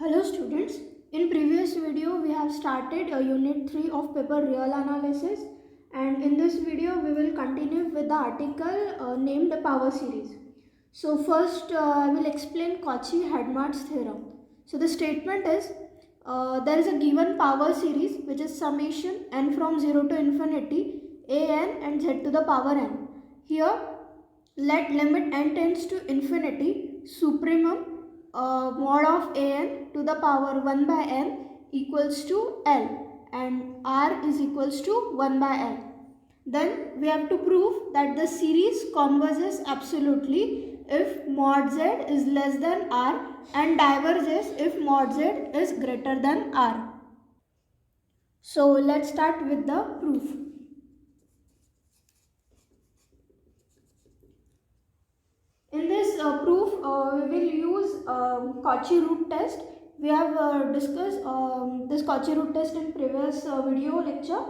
Hello students, in previous video we have started unit 3 of paper real analysis, and in this video we will continue with the article named power series. So first I will explain Cauchy-Hadamard's theorem. So the statement is there is a given power series which is summation n from 0 to infinity a n and z to the power n. Here let limit n tends to infinity supremum mod of an to the power 1 by n equals to L and R is equals to 1 by L. Then we have to prove that the series converges absolutely if mod Z is less than R and diverges if mod Z is greater than R. So let's start with the proof. In this proof, we will use Cauchy root test. We have discussed this Cauchy root test in previous video lecture.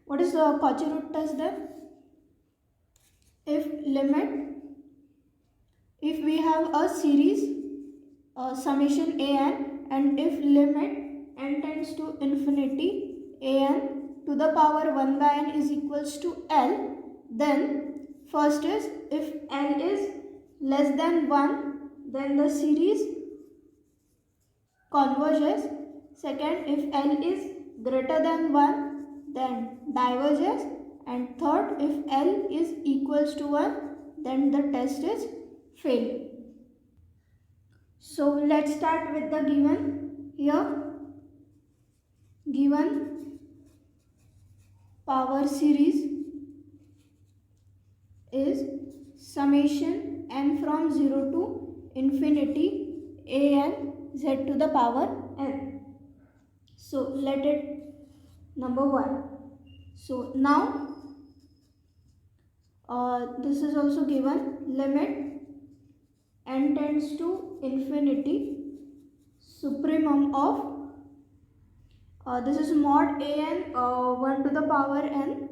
What is the Cauchy root test then? If we have a series summation an and if limit n tends to infinity an to the power 1 by n is equals to L, then first is if L is less than 1, then the series converges. Second, if L is greater than 1, then diverges. And third, if L is equals to 1, then the test is failed. So let's start with the given. Here given power series is summation n from 0 to infinity a n z to the power n. So let it number 1. So now this is also given limit n tends to infinity supremum of this is mod a n 1 to the power n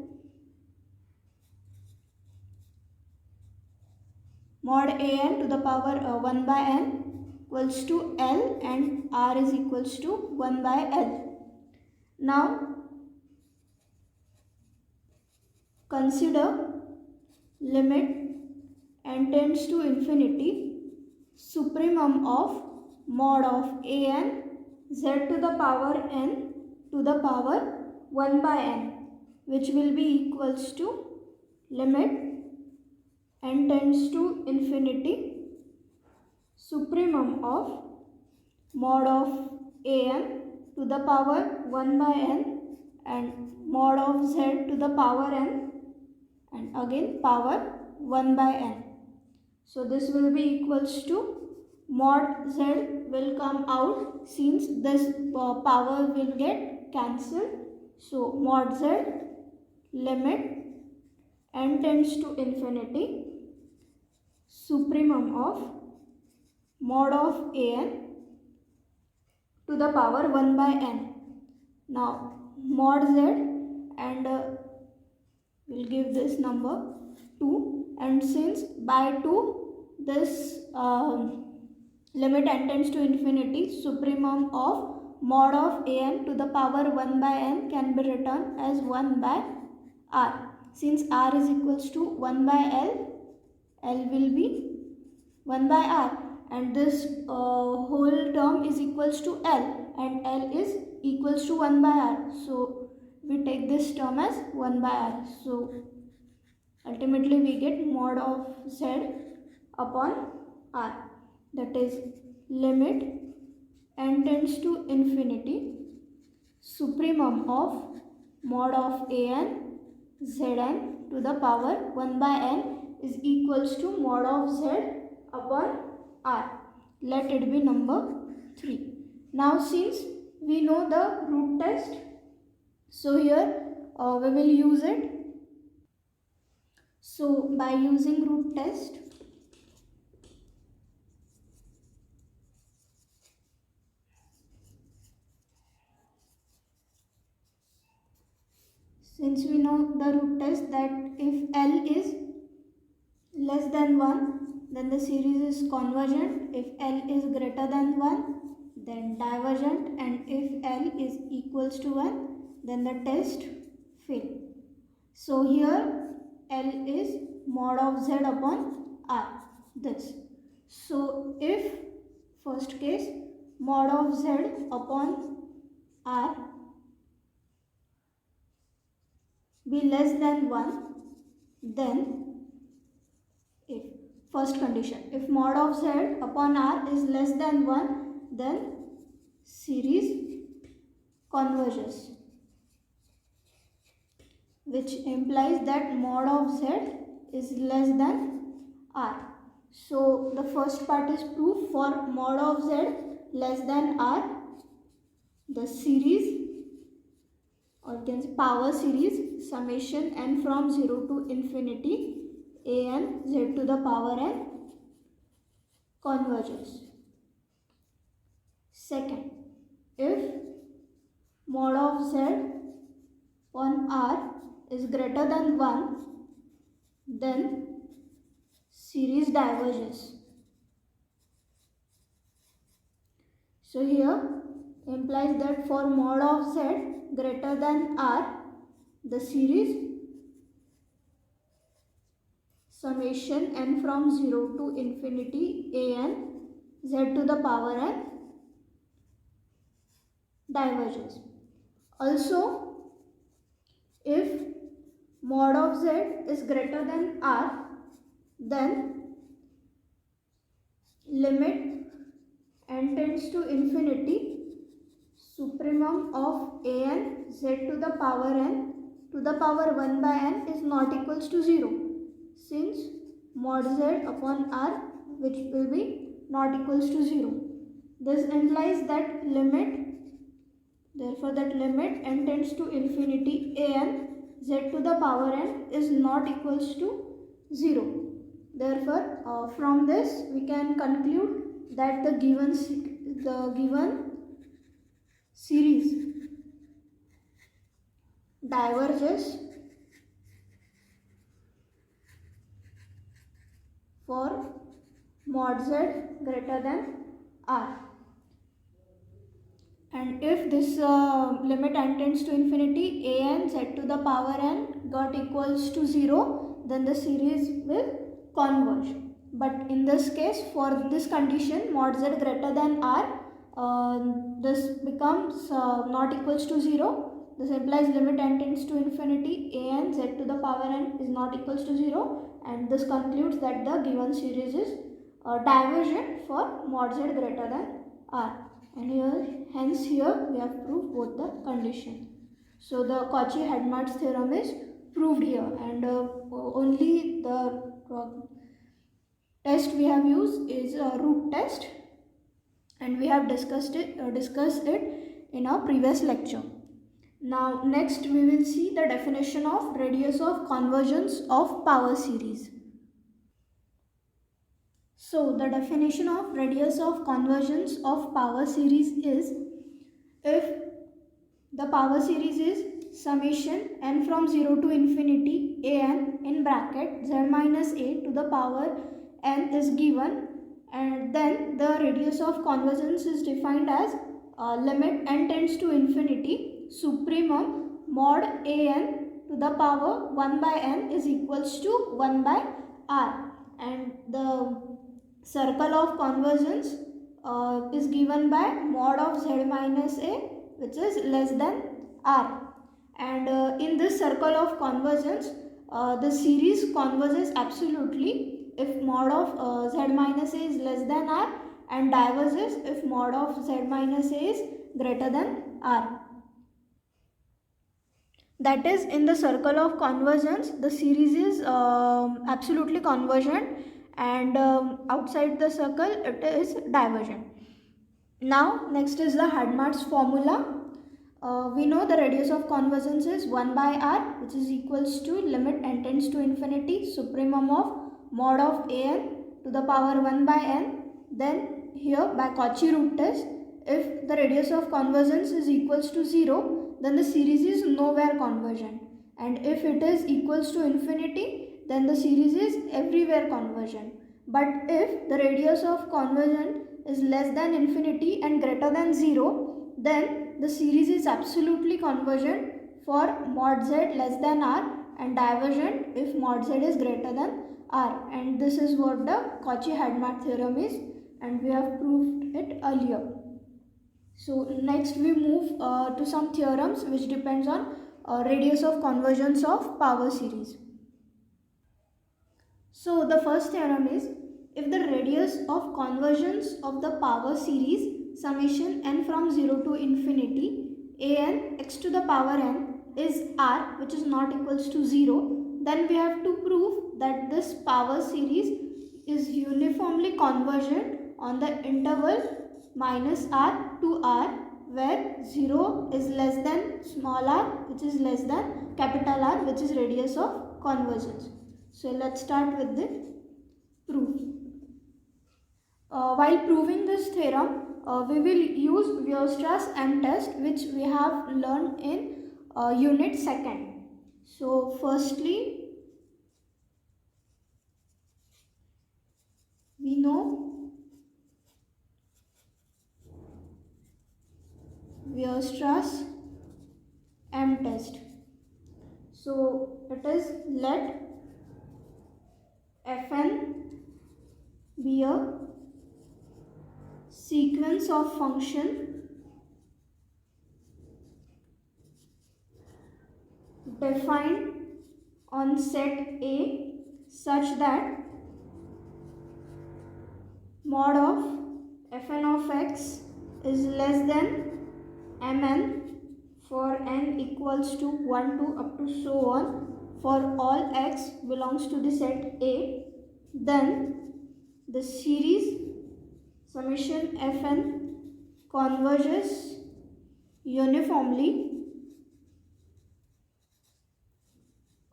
mod a n to the power 1 by n equals to L and R is equals to 1 by L. Now consider limit n tends to infinity supremum of mod of a n z to the power n to the power 1 by n, which will be equals to limit n tends to infinity supremum of mod of a n to the power 1 by n and mod of z to the power n and again power 1 by n. So this will be equals to mod z will come out since this power will get cancelled. So mod z limit n tends to infinity supremum of mod of a n to the power 1 by n. Now mod z and we'll give this number 2, and since by 2 this limit n tends to infinity supremum of mod of a n to the power 1 by n can be written as 1 by r. Since r is equals to 1 by L, L will be 1 by R and this whole term is equals to L and L is equals to 1 by R. So we take this term as 1 by R. So ultimately we get mod of Z upon R, that is limit n tends to infinity supremum of mod of a n Zn to the power 1 by n is equals to mod of Z upon R. Let it be number 3. Now since we know the root test, so here we will use it. So by using root test, since we know the root test that if L is less than 1, then the series is convergent. If L is greater than 1, then divergent, and if L is equals to 1, then the test fail. So here L is mod of Z upon R, this. So if first case mod of Z upon R be less than 1, then if first condition, if mod of Z upon R is less than 1, then series converges, which implies that mod of Z is less than R. So the first part is proof. For mod of Z less than R, the series, or you can say power series, summation n from 0 to infinity a n z to the power n converges. Second, if mod of Z upon R is greater than 1, then series diverges. So here implies that for mod of Z greater than R, the series summation n from 0 to infinity a n z to the power n diverges. Also, if mod of Z is greater than R, then limit n tends to infinity, supremum of a n z to the power n to the power 1 by n is not equals to 0, since mod Z upon R, which will be not equals to 0. This implies that limit, therefore that limit n tends to infinity a n z to the power n is not equals to 0. Therefore, from this we can conclude that the given series diverges for mod Z greater than R. And if this limit n tends to infinity a n z to the power n got equals to 0, then the series will converge. But in this case, for this condition mod Z greater than R, this becomes not equals to 0. This implies limit n tends to infinity a n z to the power n is not equals to 0, and this concludes that the given series is divergent for mod Z greater than R. And hence here we have proved both the conditions. So the Cauchy-Hadamard's theorem is proved here, and only the test we have used is a root test, and we have discussed it in our previous lecture. Now next we will see the definition of radius of convergence of power series. So the definition of radius of convergence of power series is, if the power series is summation n from 0 to infinity a n in bracket z minus a to the power n is given, and then the radius of convergence is defined as limit n tends to infinity, supremum mod a n to the power 1 by n is equals to 1 by r, and the circle of convergence is given by mod of z minus a, which is less than r, and in this circle of convergence the series converges absolutely if mod of z minus a is less than r, and diverges if mod of z minus a is greater than r. That is, in the circle of convergence the series is absolutely convergent, and outside the circle it is divergent. Now next is the Hadamard's formula. We know the radius of convergence is 1 by r, which is equals to limit n tends to infinity, supremum of mod of a n to the power 1 by n. Then here by Cauchy root test, if the radius of convergence is equals to 0, then the series is nowhere convergent, and if it is equals to infinity, then the series is everywhere convergent. But if the radius of convergence is less than infinity and greater than 0, then the series is absolutely convergent for mod z less than r and divergent if mod z is greater than r. And this is what the Cauchy-Hadamard theorem is, and we have proved it earlier. So next we move to some theorems which depends on radius of convergence of power series. So the first theorem is, if the radius of convergence of the power series summation n from 0 to infinity an x to the power n is r, which is not equals to 0, then we have to prove that this power series is uniformly convergent on the interval minus r to r, where 0 is less than small r, which is less than capital R, which is radius of convergence. So let's start with the proof. While proving this theorem, we will use Weierstrass M-test, which we have learned in unit 2nd. So firstly, we know Weierstrass M-test. So it is, let Fn be a sequence of function defined on set A such that mod of Fn of x is less than Mn for n equals to 1 to up to so on for all x belongs to the set A, then the series summation Fn converges uniformly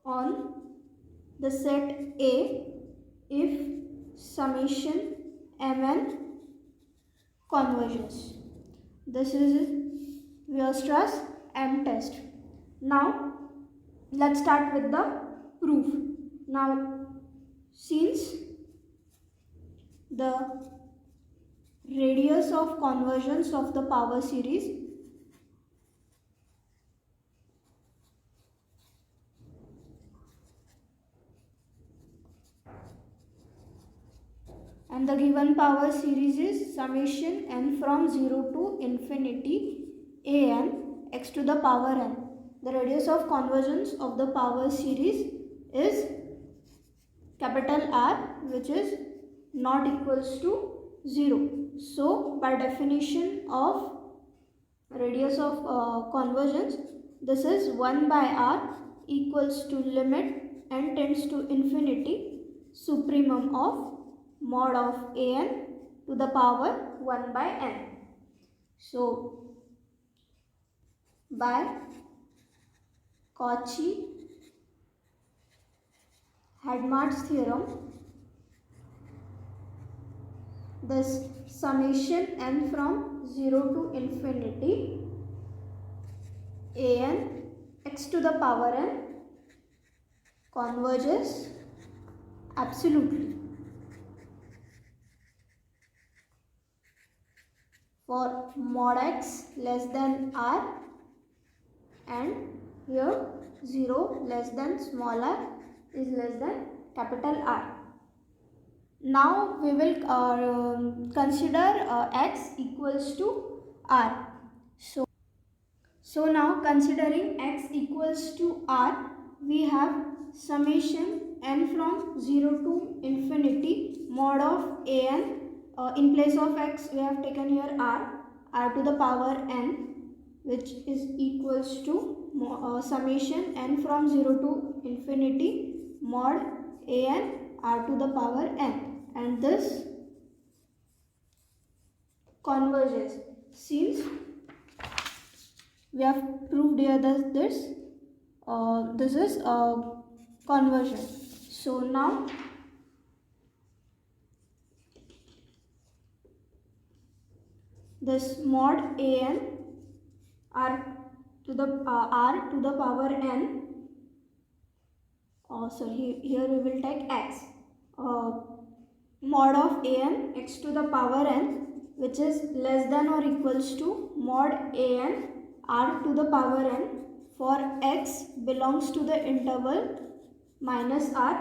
on the set A if summation Mn converges. This is Weierstrass M-test. Now let's start with the proof. Now, since the radius of convergence of the power series and the given power series is summation n from 0 to infinity an x to the power n. The radius of convergence of the power series is capital R, which is not equals to 0. So by definition of radius of convergence, this is 1 by r equals to limit n tends to infinity supremum of mod of an to the power 1 by n. So by Cauchy-Hadamard's theorem, this summation n from 0 to infinity an x to the power n converges absolutely for mod x less than r and here 0 less than small r is less than capital R. Now we will consider x equals to r. So now considering x equals to r, we have summation n from 0 to infinity mod of an. In place of x we have taken here r to the power n, which is equals to summation n from 0 to infinity mod an r to the power n, and this converges. Since we have proved here that this is conversion. So now this mod an r to the power n, here we will take x, mod of an x to the power n which is less than or equals to mod an r to the power n for x belongs to the interval minus r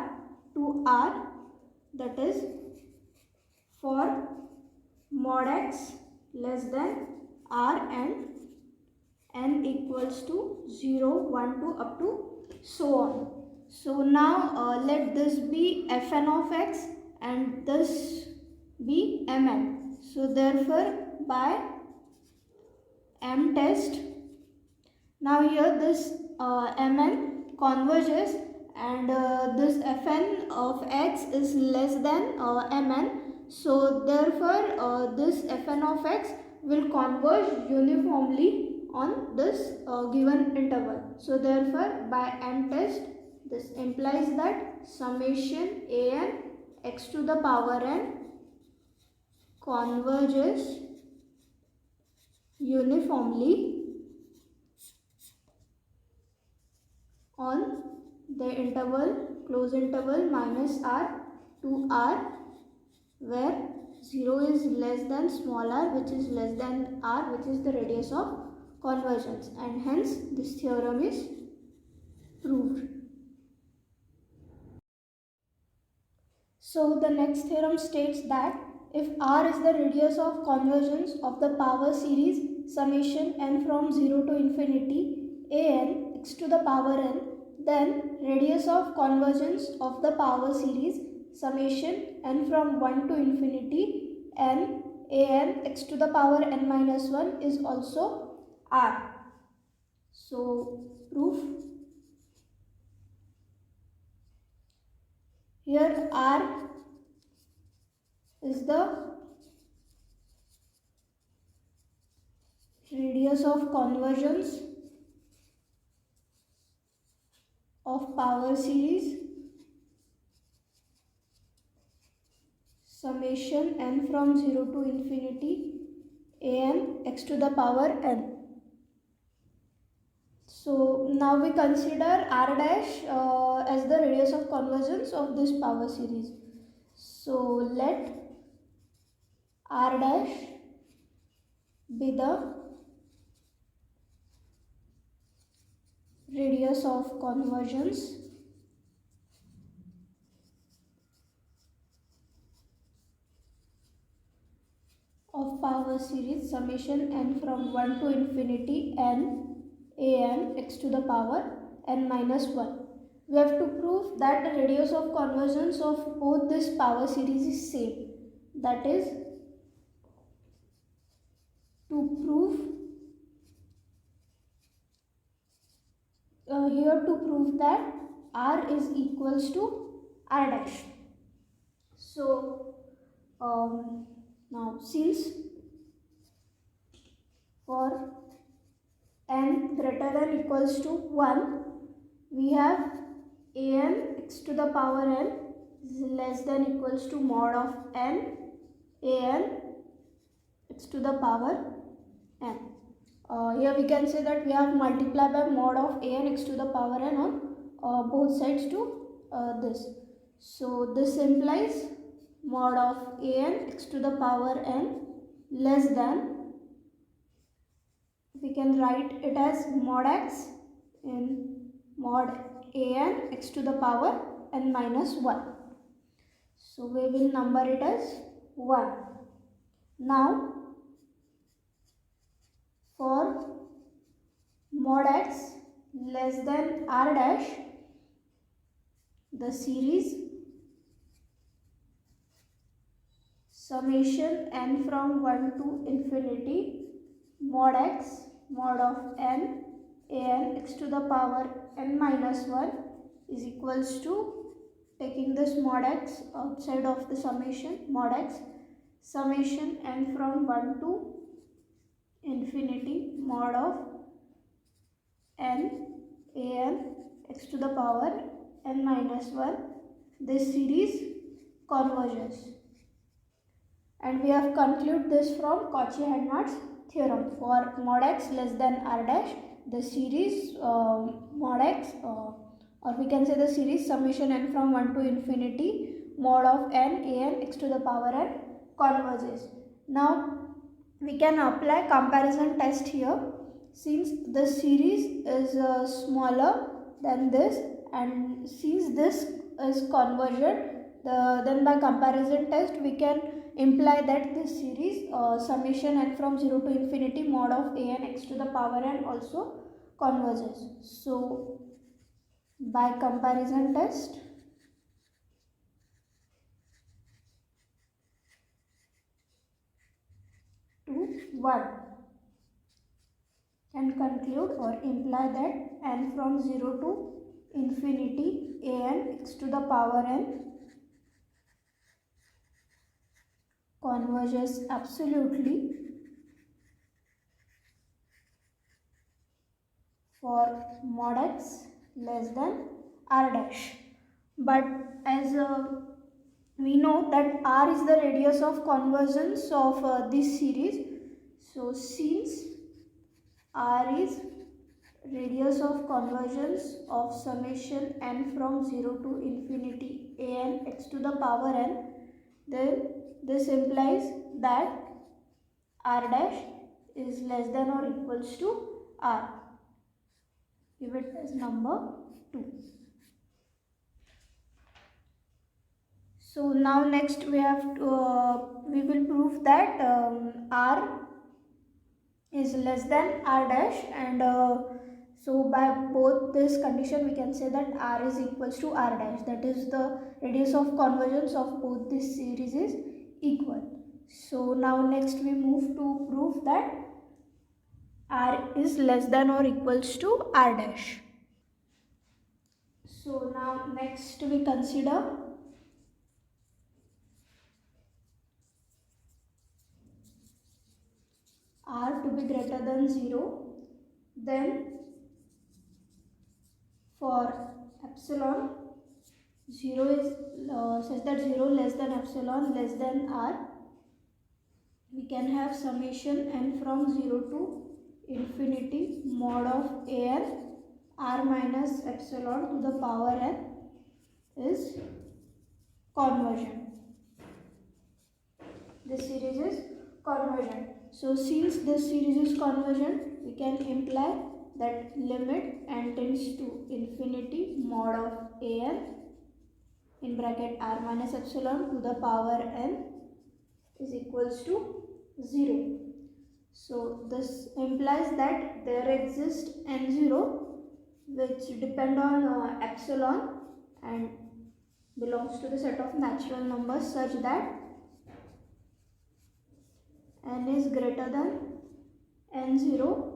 to r, that is for mod x less than r and n equals to 0, 1, 2 up to so on. So now let this be fn of x and this be mn. So therefore by m test, now here this mn converges and this fn of x is less than mn. So therefore this fn of x will converge uniformly on this given interval. So therefore by m test, this implies that summation an x to the power n converges uniformly on the interval close interval minus r to r, where 0 is less than small r, which is less than r, which is the radius of convergence, and hence this theorem is proved. So the next theorem states that if r is the radius of convergence of the power series summation n from 0 to infinity an x to the power n, then radius of convergence of the power series summation n from 1 to infinity n an x to the power n minus 1 is also r. So proof. Here r is the radius of convergence of power series summation n from 0 to infinity an x to the power n. So now we consider r dash as the radius of convergence of this power series. So let r dash be the radius of convergence of power series summation n from 1 to infinity n an x to the power n minus 1. We have to prove that the radius of convergence of both this power series is same. That is, to prove that r is equals to r dash. So now since for n greater than equals to 1, we have an x to the power n is less than equals to mod of n an x to the power n. Here we can say that we have multiplied by mod of an x to the power n on both sides to this. So this implies mod of an x to the power n less than, we can write it as mod x in mod an x to the power n minus 1. So we will number it as 1. Now for mod x less than r dash, the series summation n from 1 to infinity mod x mod of n an x to the power n minus 1 is equals to, taking this mod x outside of the summation, mod x summation n from 1 to infinity mod of n an x to the power n minus 1. This series converges, and we have concluded this from Cauchy-Riemann theorem. For mod x less than r dash, the series mod x or we can say the series summation n from 1 to infinity mod of n an x to the power n converges. Now we can apply comparison test here. Since the series is smaller than this, and since this is convergent, then by comparison test we can imply that this series summation n from 0 to infinity mod of a n x to the power n also converges. So by comparison test, 1 can conclude or imply that n from 0 to infinity a n x to the power n converges absolutely for mod x less than r dash. But as we know that r is the radius of convergence of this series, so since r is radius of convergence of summation n from 0 to infinity a n x to the power n, then this implies that r dash is less than or equals to r. Give it as number 2. So now next we have to, we will prove that r is less than r dash, and so by both this condition we can say that r is equals to r dash, that is the radius of convergence of both this series is equal. So now next we move to prove that r is less than or equals to r dash. So now next we consider r to be greater than 0, then for epsilon 0 is such that 0 less than epsilon less than r, we can have summation n from 0 to infinity mod of a n r minus epsilon to the power n is convergent. This series is convergent. So since this series is convergent, we can imply that limit n tends to infinity mod of a n in bracket r minus epsilon to the power n is equals to 0. So this implies that there exists n0 which depend on epsilon and belongs to the set of natural numbers such that n is greater than n0,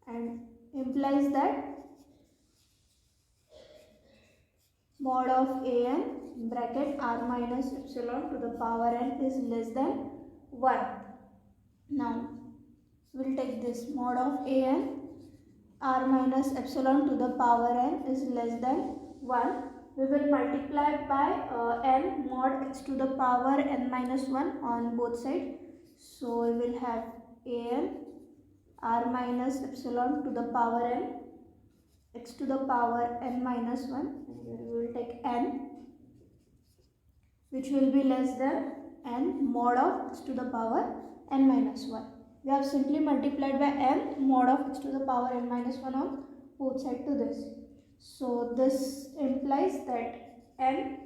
and implies that mod of a n bracket r minus epsilon to the power n is less than 1. Now we'll take this mod of a n r minus epsilon to the power n is less than 1. We will multiply by n mod x to the power n minus 1 on both sides. So we will have a n r minus epsilon to the power n x to the power n minus 1, and here we will take n which will be less than n mod of x to the power n minus 1. We have simply multiplied by n mod of x to the power n minus 1 on both sides to this. So this implies that n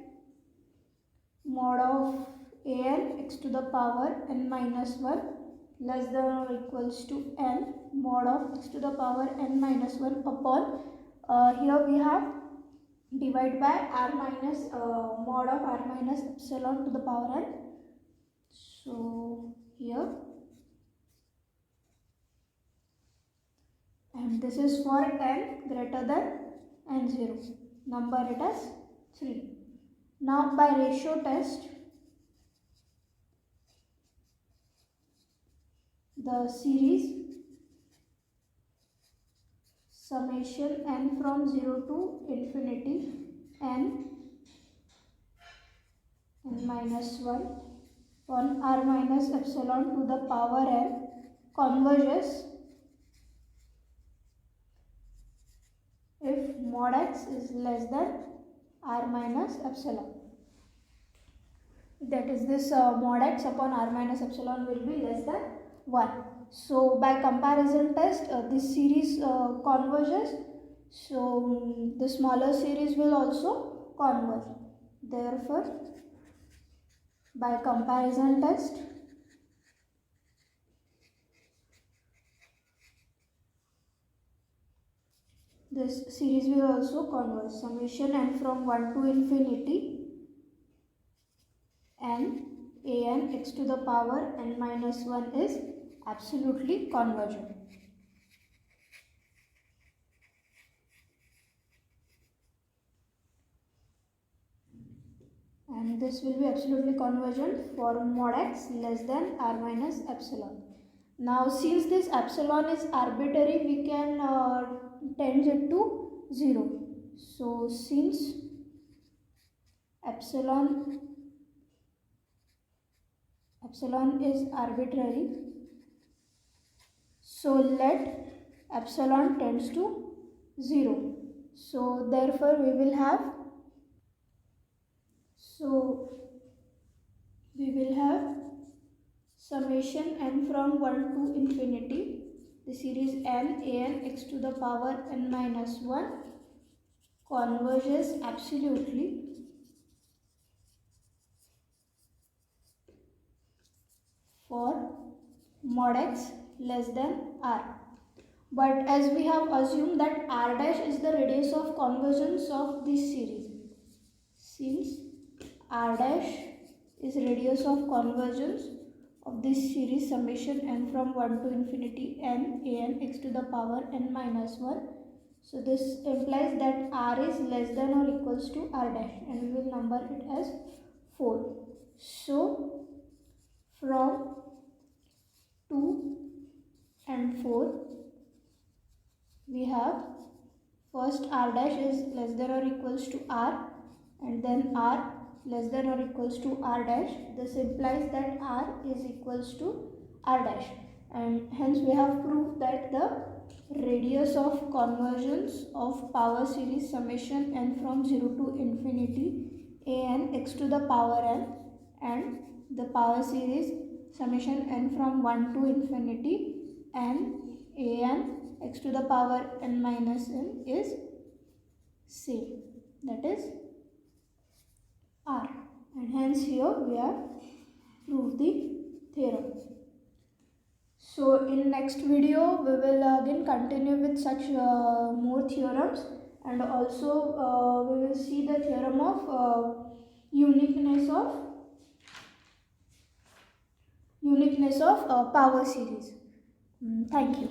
mod of a n x to the power n minus 1 less than or equals to n mod of x to the power n minus 1 upon here we have divide by r minus mod of r minus epsilon to the power n. So here, and this is for n greater than n0, number it as 3. Now by ratio test, the series summation n from 0 to infinity n minus 1 on r minus epsilon to the power n converges if mod x is less than r minus epsilon. That is, this mod x upon r minus epsilon will be less than 1. So by comparison test, this series converges. So the smaller series will also converge. Therefore, by comparison test, this series will also converge. Summation n from 1 to infinity n an x to the power n minus 1 is absolutely convergent. And this will be absolutely convergent for mod x less than r minus epsilon. Now since this epsilon is arbitrary, we can change it to 0. So since epsilon is arbitrary, so let epsilon tends to 0. So therefore we will have summation n from 1 to infinity, the series n an x to the power n minus 1 converges absolutely for mod x less than r. But as we have assumed that r dash is the radius of convergence of this series, since r dash is radius of convergence of this series summation n from 1 to infinity n an x to the power n minus 1. So this implies that r is less than or equals to r dash, and we will number it as 4. So from 2 and 4 we have first r dash is less than or equals to r, and then r less than or equals to r dash. This implies that r is equals to r dash, and hence we have proved that the radius of convergence of power series summation n from 0 to infinity an x to the power n and the power series summation n from 1 to infinity n an x to the power n minus n is same, that is r, and hence here we have proved the theorem. So in next video we will again continue with such more theorems, and also we will see the theorem of uniqueness of power series. Thank you.